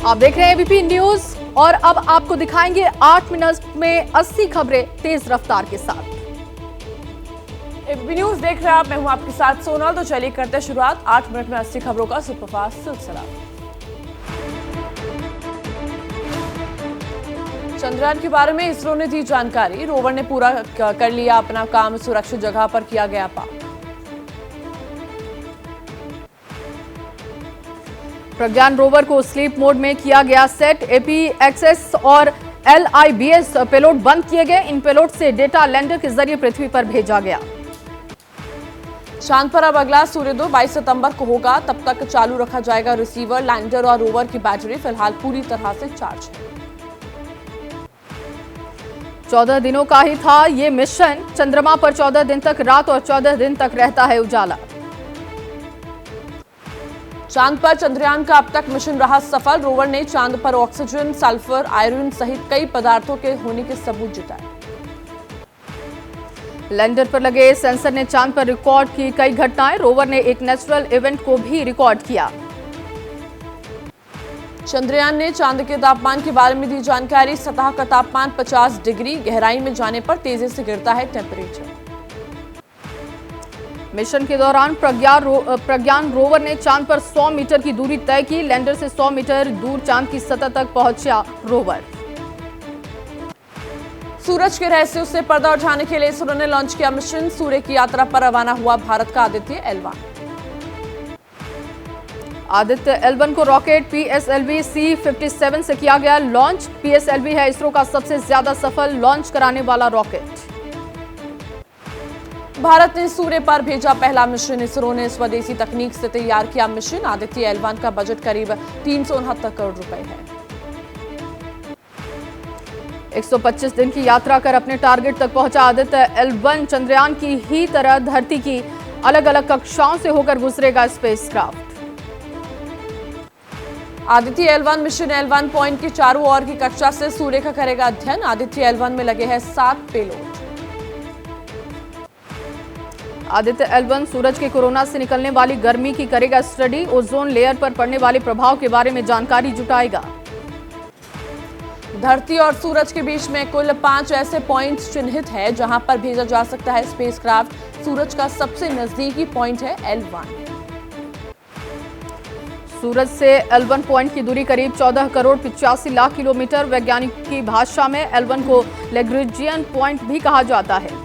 आप देख रहे हैं एबीपी न्यूज और अब आपको दिखाएंगे 8 मिनट में 80 खबरें तेज रफ्तार के साथ। एबीपी न्यूज देख रहे हैं आप, मैं हूं आपके साथ सोनल। तो चलिए करते हैं शुरुआत 8 मिनट में 80 खबरों का सुपरफास्ट सिलसिला। चंद्रयान के बारे में इसरो ने दी जानकारी। रोवर ने पूरा कर लिया अपना काम, सुरक्षित जगह पर किया गया पार्क। प्रज्ञान रोवर को स्लीप मोड में किया गया सेट। एपीएक्सएस और एलआईबीएस पेलोड बंद किए गए। इन पेलोड से डेटा लैंडर के जरिए पृथ्वी पर भेजा गया। चांद पर अब अगला सूर्योदय 22 सितंबर को होगा। तब तक चालू रखा जाएगा रिसीवर, लैंडर और रोवर की बैटरी फिलहाल पूरी तरह से चार्ज है। 14 दिनों का ही था ये मिशन। चंद्रमा पर 14 दिन तक रात और 14 दिन तक रहता है उजाला। चांद पर चंद्रयान का अब तक मिशन रहा सफल। रोवर ने चांद पर ऑक्सीजन, सल्फर, आयरन सहित कई पदार्थों के होने के सबूत जुटाए। लैंडर पर लगे सेंसर ने चांद पर रिकॉर्ड की कई घटनाएं। रोवर ने एक नेचुरल इवेंट को भी रिकॉर्ड किया। चंद्रयान ने चांद के तापमान के बारे में दी जानकारी। सतह का तापमान 50 डिग्री, गहराई में जाने पर तेजी से गिरता है टेम्परेचर। मिशन के दौरान प्रज्ञान रोवर ने चांद पर 100 मीटर की दूरी तय की। लैंडर से 100 मीटर दूर चांद की सतह तक पहुंचा रोवर। सूरज के रहस्यों से पर्दा उठाने के लिए इसरो ने लॉन्च किया मिशन। सूर्य की यात्रा पर रवाना हुआ भारत का आदित्य L1। आदित्य L1 को रॉकेट PSLV C-57 से किया गया लॉन्च। PSLV है इसरो का सबसे ज्यादा सफल लॉन्च कराने वाला रॉकेट। भारत ने सूर्य पर भेजा पहला मिशन। इसरो ने स्वदेशी तकनीक से तैयार किया मिशन। आदित्य L1 का बजट करीब 369 करोड़ रुपए है। 125 दिन की यात्रा कर अपने टारगेट तक पहुंचा आदित्य L1। चंद्रयान की ही तरह धरती की अलग अलग कक्षाओं से होकर गुजरेगा spacecraft. Aditya L1 mission L1 point के चारों ओर की कक्षा से सूर्य का करेगा अध्ययन। आदित्य L1 में लगे हैं 7 पेलोड। आदित्य L1 सूरज के कोरोना से निकलने वाली गर्मी की करेगा स्टडी। ओजोन लेयर पर पड़ने वाले प्रभाव के बारे में जानकारी जुटाएगा। धरती और सूरज के बीच में कुल 5 ऐसे पॉइंट्स चिन्हित है जहां पर भेजा जा सकता है स्पेसक्राफ्ट। सूरज का सबसे नजदीकी पॉइंट है L1। सूरज से L1 पॉइंट की दूरी करीब 14 करोड़ 85 लाख किलोमीटर। वैज्ञानिक की भाषा में L1 को लैग्रेंजियन पॉइंट भी कहा जाता है।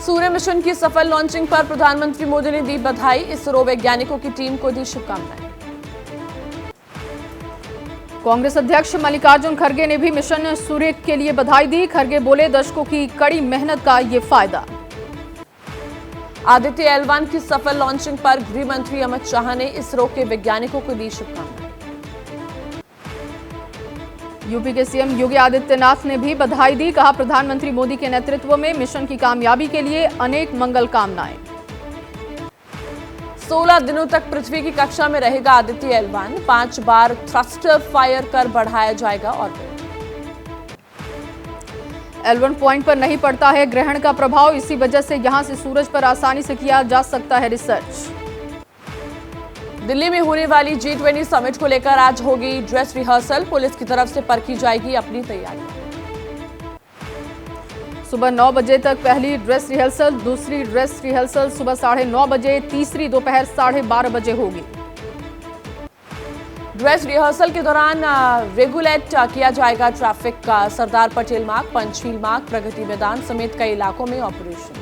सूर्य मिशन की सफल लॉन्चिंग पर प्रधानमंत्री मोदी ने दी बधाई। इसरो वैज्ञानिकों की टीम को दी शुभकामनाएं। कांग्रेस अध्यक्ष मल्लिकार्जुन खड़गे ने भी मिशन सूर्य के लिए बधाई दी। खड़गे बोले, दशकों की कड़ी मेहनत का ये फायदा। आदित्य L1 की सफल लॉन्चिंग पर गृह मंत्री अमित शाह ने इसरो के वैज्ञानिकों को दी शुभकामनाएं। यूपी के सीएम योगी आदित्यनाथ ने भी बधाई दी। कहा, प्रधानमंत्री मोदी के नेतृत्व में मिशन की कामयाबी के लिए अनेक मंगल कामनाएं। 16 दिनों तक पृथ्वी की कक्षा में रहेगा आदित्य L1। 5 बार थ्रस्टर फायर कर बढ़ाया जाएगा ऑर्बिट। L1 पॉइंट पर नहीं पड़ता है ग्रहण का प्रभाव। इसी वजह से यहां से सूरज पर आसानी से किया जा सकता है रिसर्च। दिल्ली में होने वाली G20 समिट को लेकर आज होगी ड्रेस रिहर्सल। पुलिस की तरफ से परखी जाएगी अपनी तैयारी। सुबह 9 बजे तक पहली ड्रेस रिहर्सल, दूसरी ड्रेस रिहर्सल सुबह 9:30 बजे, तीसरी दोपहर 12:30 बजे होगी। ड्रेस रिहर्सल के दौरान रेगुलेट किया जाएगा ट्रैफिक का। सरदार पटेल मार्ग, पंचशील मार्ग, प्रगति मैदान समेत कई इलाकों में ऑपरेशन।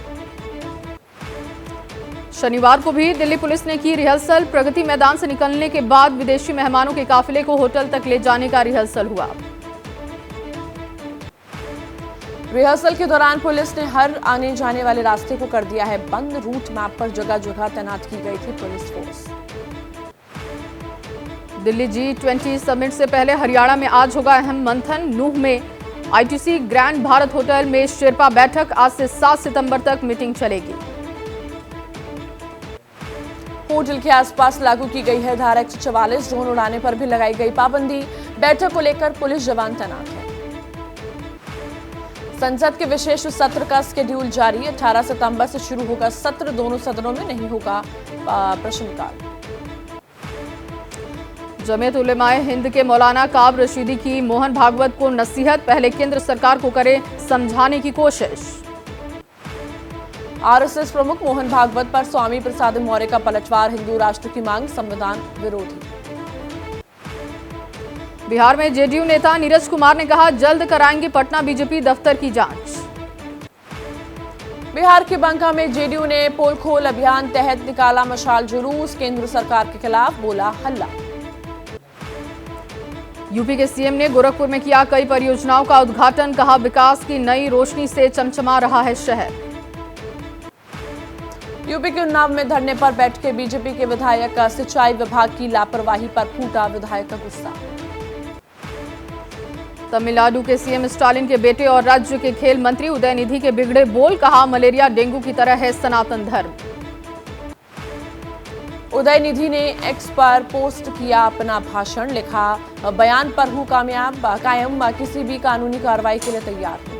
शनिवार को भी दिल्ली पुलिस ने की रिहर्सल। प्रगति मैदान से निकलने के बाद विदेशी मेहमानों के काफिले को होटल तक ले जाने का रिहर्सल हुआ। रिहर्सल के दौरान पुलिस ने हर आने जाने वाले रास्ते को कर दिया है बंद। रूट मैप पर जगह जगह तैनात की गई थी police force. Delhi G20 summit से पहले हरियाणा में आज होगा अहम मंथन। नूह में ITC ग्रैंड भारत होटल में शेरपा बैठक। आज से 7 सितंबर तक मीटिंग चलेगी। होटल के आसपास लागू की गई है धारा 144। ड्रोन उड़ाने पर भी लगाई गई पाबंदी। बैठक को लेकर पुलिस जवान तैनात है। संसद के विशेष सत्र का शेड्यूल जारी। 18 सितंबर से शुरू होगा सत्र। दोनों सदनों में नहीं होगा प्रश्नकाल। जमीयत उलेमाए हिंद के मौलाना काब रशीदी की मोहन भागवत को नसीहत, पहले केंद्र सरकार को करे समझाने की कोशिश। आरएसएस प्रमुख मोहन भागवत पर स्वामी प्रसाद मौर्य का पलटवार, हिंदू राष्ट्र की मांग संविधान विरोधी। बिहार में जेडीयू नेता नीरज कुमार ने कहा, जल्द कराएंगे पटना बीजेपी दफ्तर की जांच। बिहार के बांका में जेडीयू ने पोल खोल अभियान तहत निकाला मशाल जुलूस, केंद्र सरकार के खिलाफ बोला हल्ला। यूपी के सीएम ने गोरखपुर में किया कई परियोजनाओं का उद्घाटन, कहा विकास की नई रोशनी से चमचमा रहा है शहर। यूपी के उन्नाव में धरने पर बैठे बीजेपी के विधायक, सिंचाई विभाग की लापरवाही पर फूटा विधायक का गुस्सा। तमिलनाडु के सीएम स्टालिन के बेटे और राज्य के खेल मंत्री उदयनिधि के बिगड़े बोल, कहा मलेरिया डेंगू की तरह है सनातन धर्म। उदयनिधि ने एक्स पर पोस्ट किया अपना भाषण, लिखा बयान पर हूं कायम, किसी भी कानूनी कार्रवाई के लिए तैयार हूं।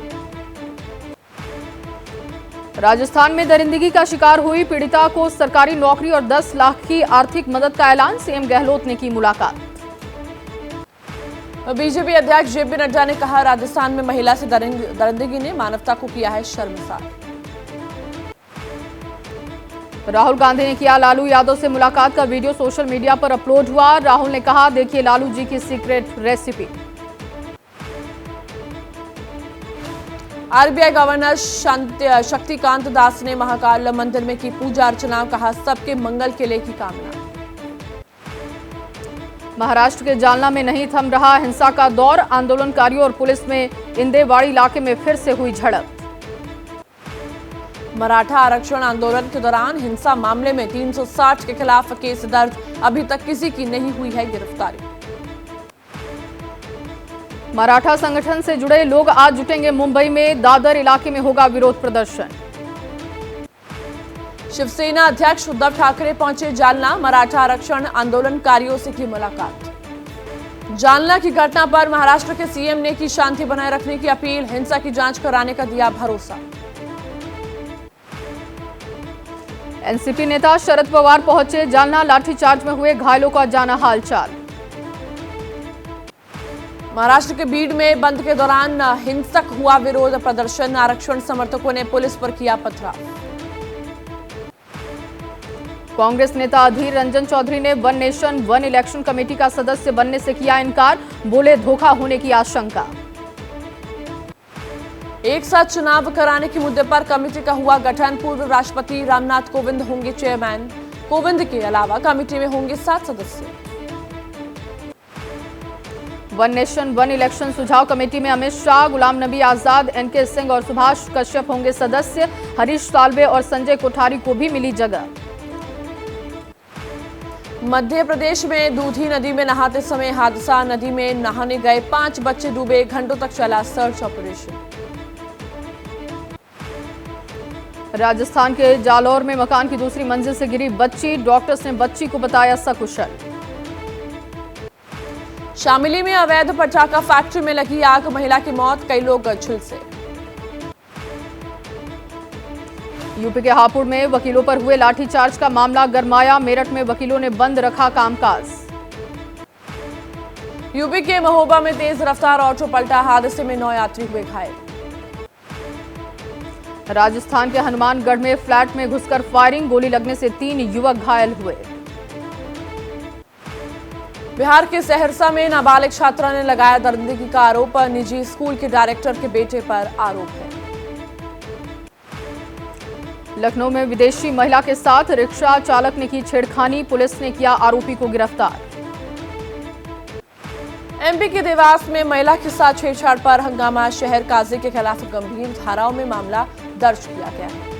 राजस्थान में दरिंदगी का शिकार हुई पीड़िता को सरकारी नौकरी और 10 लाख की आर्थिक मदद का ऐलान, सीएम गहलोत ने की मुलाकात। बीजेपी अध्यक्ष जेपी नड्डा ने कहा, राजस्थान में महिला से दरिंदगी ने मानवता को किया है शर्मसार। राहुल गांधी ने किया लालू यादव से मुलाकात का वीडियो सोशल मीडिया पर अपलोड हुआ। राहुल ने कहा, देखिए लालू जी की secret recipe. RBI governor Shaktikanta Das ने महाकाल मंदिर में की पूजा अर्चना, कहा सबके मंगल के लिए की कामना। महाराष्ट्र के जालना में नहीं थम रहा हिंसा का दौर, आंदोलनकारियों और पुलिस में इंदेवाड़ी इलाके में फिर से हुई झड़प। मराठा आरक्षण आंदोलन के दौरान हिंसा मामले में 360 के खिलाफ केस दर्ज, अभी तक किसी की नहीं हुई है गिरफ्तारी। मराठा संगठन से जुड़े लोग आज जुटेंगे मुंबई में, दादर इलाके में होगा विरोध प्रदर्शन। शिवसेना अध्यक्ष उद्धव ठाकरे पहुंचे जालना, मराठा आरक्षण आंदोलनकारियों से की मुलाकात। जालना की घटना पर महाराष्ट्र के सीएम ने की शांति बनाए रखने की अपील, हिंसा की जांच कराने का दिया भरोसा। एनसीपी नेता शरद पवार पहुंचे जालना, लाठीचार्ज में हुए घायलों का जाना हालचाल। महाराष्ट्र के बीड में बंद के दौरान हिंसक हुआ विरोध प्रदर्शन, आरक्षण समर्थकों ने पुलिस पर किया पथराव। कांग्रेस नेता अधीर रंजन चौधरी ने one nation one election committee का सदस्य बनने से किया इनकार, बोले धोखा होने की आशंका। एक साथ चुनाव कराने के मुद्दे पर कमेटी का हुआ गठन, पूर्व राष्ट्रपति रामनाथ कोविंद होंगे चेयरमैन, कोविंद के अलावा कमेटी में होंगे 7 सदस्य। वन नेशन वन इलेक्शन सुझाव कमेटी में अमित शाह, गुलाम नबी आजाद, एनके सिंह और सुभाष कश्यप होंगे सदस्य, हरीश साल्वे और संजय कोठारी को भी मिली जगह। मध्य प्रदेश में दूधी नदी में नहाते समय हादसा, नदी में नहाने गए 5 बच्चे डूबे, घंटों तक चला सर्च ऑपरेशन। राजस्थान के जालौर में मकान की दूसरी मंजिल से गिरी बच्ची, डॉक्टर्स ने बच्ची को बताया सकुशल। शामिली में अवैध पटाखा फैक्ट्री में लगी आग, महिला की मौत, कई लोग झुलसे। यूपी के हापुड़ में वकीलों पर हुए लाठीचार्ज का मामला गरमाया, मेरठ में वकीलों ने बंद रखा कामकाज। यूपी के महोबा में तेज रफ्तार ऑटो पलटा, हादसे में 9 यात्री हुए घायल। राजस्थान के हनुमानगढ़ में फ्लैट में घुसकर फायरिंग, गोली लगने से 3 युवक घायल हुए। बिहार के सहरसा में नाबालिग छात्रा ने लगाया दरिंदगी का आरोप, निजी स्कूल के डायरेक्टर के बेटे पर आरोप है। लखनऊ में विदेशी महिला के साथ रिक्शा चालक ने की छेड़खानी, पुलिस ने किया आरोपी को गिरफ्तार। एमपी के देवास में महिला के साथ छेड़छाड़ पर हंगामा, शहर काजी के खिलाफ गंभीर धाराओं में मामला दर्ज किया गया है।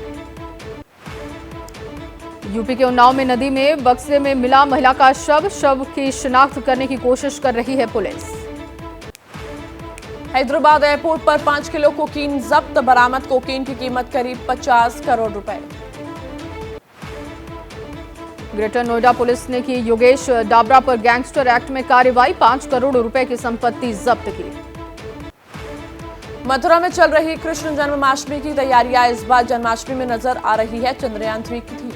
यूपी के उन्नाव में नदी में बक्से में मिला महिला का शव की शिनाख्त करने की कोशिश कर रही है पुलिस। हैदराबाद एयरपोर्ट पर 5 किलो कोकीन जब्त, बरामद कोकीन की कीमत करीब 50 करोड़ रुपए। ग्रेटर नोएडा पुलिस ने की योगेश डाबरा पर गैंगस्टर एक्ट में कार्रवाई, 5 करोड़ रुपए की संपत्ति जब्त की। मथुरा में चल रही कृष्ण जन्माष्टमी की तैयारियां, इस बार जन्माष्टमी में नजर आ रही है चंद्रयान 3 की थी।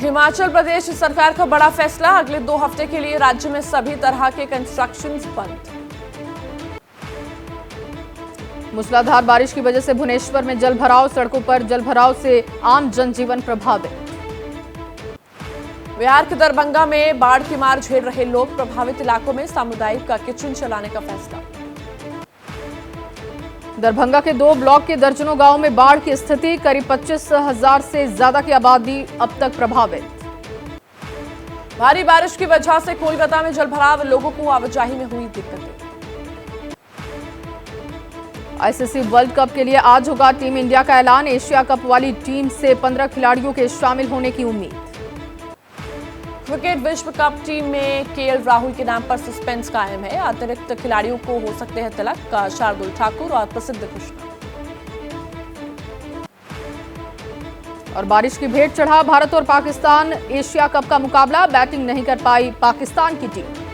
हिमाचल प्रदेश सरकार का बड़ा फैसला, अगले 2 हफ्ते के लिए राज्य में सभी तरह के कंस्ट्रक्शंस बंद। मूसलाधार बारिश की वजह से भुवनेश्वर में जलभराव, सड़कों पर जलभराव से आम जनजीवन प्रभावित। बिहार के दरभंगा में बाढ़ की मार झेल रहे लोग, प्रभावित इलाकों में सामुदायिक का किचन चलाने का फैसला। दरभंगा के 2 ब्लॉक के दर्जनों गांवों में बाढ़ की स्थिति, करीब 25,000 से ज्यादा की आबादी अब तक प्रभावित। भारी बारिश की वजह से कोलकाता में जलभराव, लोगों को आवाजाही में हुई दिक्कतें। आईसीसी वर्ल्ड कप के लिए आज होगा टीम इंडिया का ऐलान, एशिया कप वाली टीम से 15 खिलाड़ियों के शामिल होने की उम्मीद। क्रिकेट विश्व कप टीम में केएल राहुल के नाम पर सस्पेंस कायम है, अतिरिक्त खिलाड़ियों को हो सकते हैं तिलक, शार्दुल ठाकुर और प्रसिद्ध कृष्णा। और बारिश की भेंट चढ़ा भारत और पाकिस्तान, एशिया कप का मुकाबला, बैटिंग नहीं कर पाई पाकिस्तान की टीम।